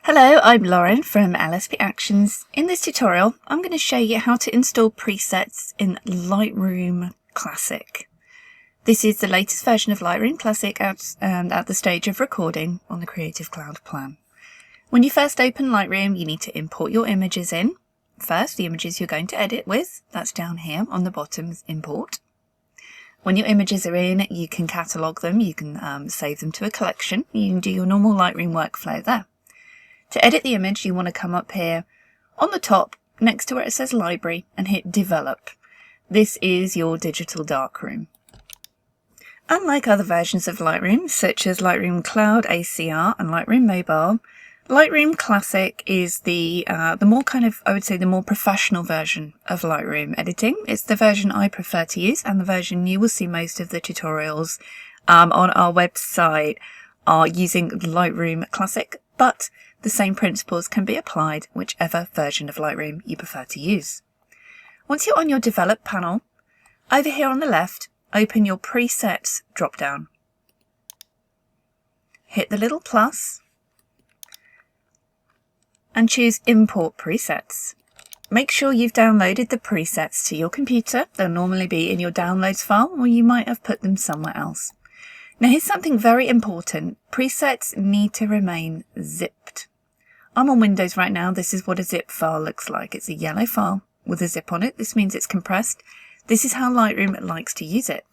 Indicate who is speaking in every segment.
Speaker 1: Hello, I'm Lauren from LSP Actions. In this tutorial, I'm going to show you how to install presets in Lightroom Classic. This is the latest version of Lightroom Classic at the stage of recording on the Creative Cloud plan. When you first open Lightroom, you need to import your images in. First, the images you're going to edit with, that's down here on the bottom, import. When your images are in, you can catalogue them, you can save them to a collection, you can do your normal Lightroom workflow there. To edit the image, you want to come up here on the top next to where it says Library and hit Develop. This is your digital darkroom. Unlike other versions of Lightroom, such as Lightroom Cloud ACR and Lightroom Mobile, Lightroom Classic is the more the more professional version of Lightroom editing. It's the version I prefer to use, and the version you will see most of the tutorials on our website are using Lightroom Classic, but the same principles can be applied whichever version of Lightroom you prefer to use. Once you're on your Develop panel, over here on the left, open your Presets drop-down. Hit the little plus and choose Import Presets. Make sure you've downloaded the presets to your computer. They'll normally be in your Downloads file, or you might have put them somewhere else. Now here's something very important. Presets need to remain zipped. I'm on Windows right now. This is what a zip file looks like. It's a yellow file with a zip on it. This means it's compressed. This is how Lightroom likes to use it.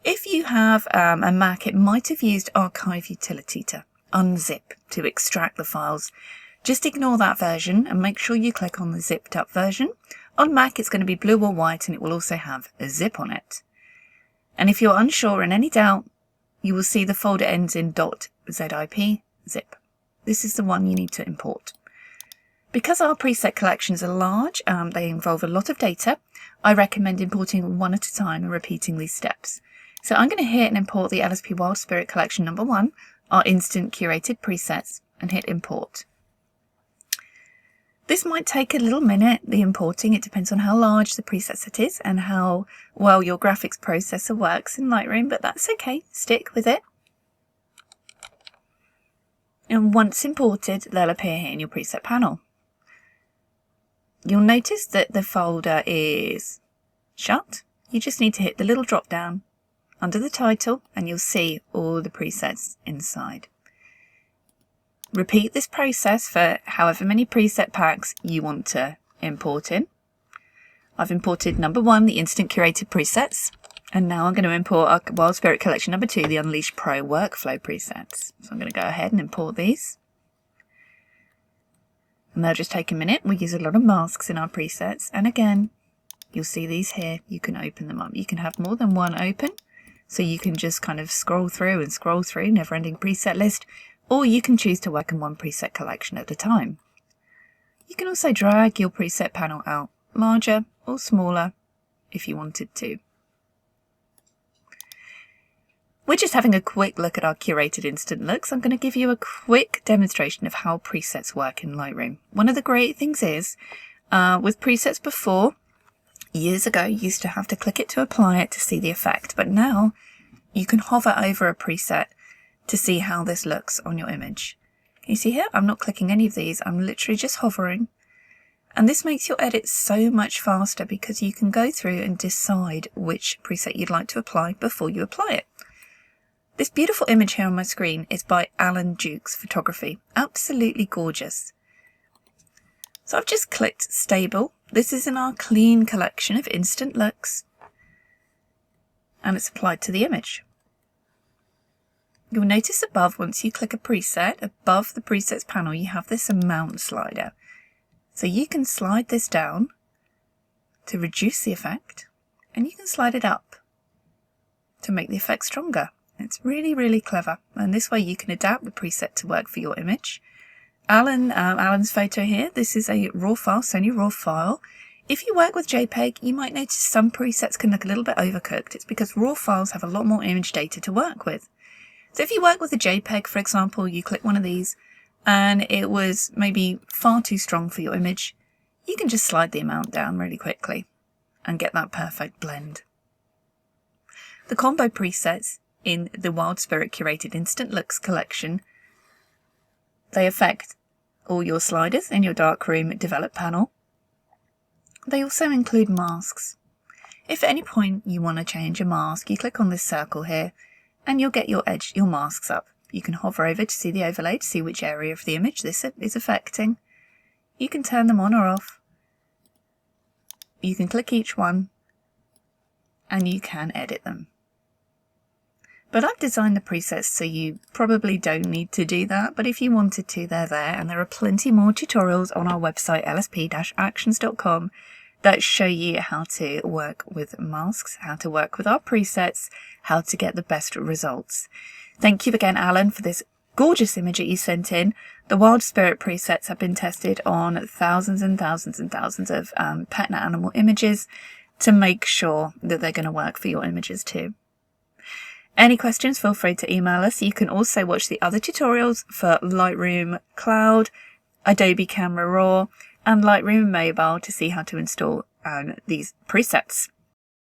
Speaker 1: If you have a Mac, it might have used Archive Utility to unzip, to extract the files. Just ignore that version and make sure you click on the zipped up version. On Mac, it's going to be blue or white, and it will also have a zip on it. And if you're unsure and any doubt, you will see the folder ends in .zip zip. This is the one you need to import. Because our preset collections are large, they involve a lot of data, I recommend importing one at a time and repeating these steps. So I'm going to hit and import the LSP Wild Spirit Collection number 1, our instant curated presets, and hit import. This might take a little minute, the importing. It depends on how large the preset set is and how well your graphics processor works in Lightroom, but that's okay. Stick with it. And once imported, they'll appear here in your preset panel. You'll notice that the folder is shut. You just need to hit the little drop down under the title and you'll see all the presets inside. Repeat this process for however many preset packs you want to import in. I've imported number 1, the instant curated presets, and now I'm going to import our Wild Spirit Collection number 2, the Unleash Pro workflow presets. So I'm going to go ahead and import these. And they'll just take a minute. We use a lot of masks in our presets, and again, you'll see these here. You can open them up. You can have more than one open, so you can just kind of scroll through, never-ending preset list. Or you can choose to work in one preset collection at a time. You can also drag your preset panel out larger or smaller if you wanted to. We're just having a quick look at our curated instant looks. I'm going to give you a quick demonstration of how presets work in Lightroom. One of the great things is, with presets before, years ago, you used to have to click it to apply it to see the effect, but now you can hover over a preset to see how this looks on your image. Can you see here? I'm not clicking any of these. I'm literally just hovering. And this makes your edit so much faster because you can go through and decide which preset you'd like to apply before you apply it. This beautiful image here on my screen is by Alan Duke's photography. Absolutely gorgeous. So I've just clicked Stable. This is in our clean collection of instant looks. And it's applied to the image. You'll notice above, once you click a preset, above the presets panel, you have this amount slider. So you can slide this down to reduce the effect, and you can slide it up to make the effect stronger. It's really, really clever. And this way you can adapt the preset to work for your image. Alan's photo here, this is a RAW file, Sony RAW file. If you work with JPEG, you might notice some presets can look a little bit overcooked. It's because RAW files have a lot more image data to work with. So if you work with a JPEG, for example, you click one of these and it was maybe far too strong for your image, you can just slide the amount down really quickly and get that perfect blend. The combo presets in the Wild Spirit Curated Instant Looks collection, they affect all your sliders in your darkroom develop panel. They also include masks. If at any point you want to change a mask, you click on this circle here and you'll get your masks up. You can hover over to see the overlay to see which area of the image this is affecting. You can turn them on or off. You can click each one and you can edit them. But I've designed the presets so you probably don't need to do that, but if you wanted to, they're there, and there are plenty more tutorials on our website lsp-actions.com that show you how to work with masks, how to work with our presets, how to get the best results. Thank you again, Alan, for this gorgeous image that you sent in. The Wild Spirit presets have been tested on thousands and thousands and thousands of pet and animal images to make sure that they're going to work for your images too. Any questions, feel free to email us. You can also watch the other tutorials for Lightroom Cloud, Adobe Camera Raw, and Lightroom Mobile to see how to install these presets.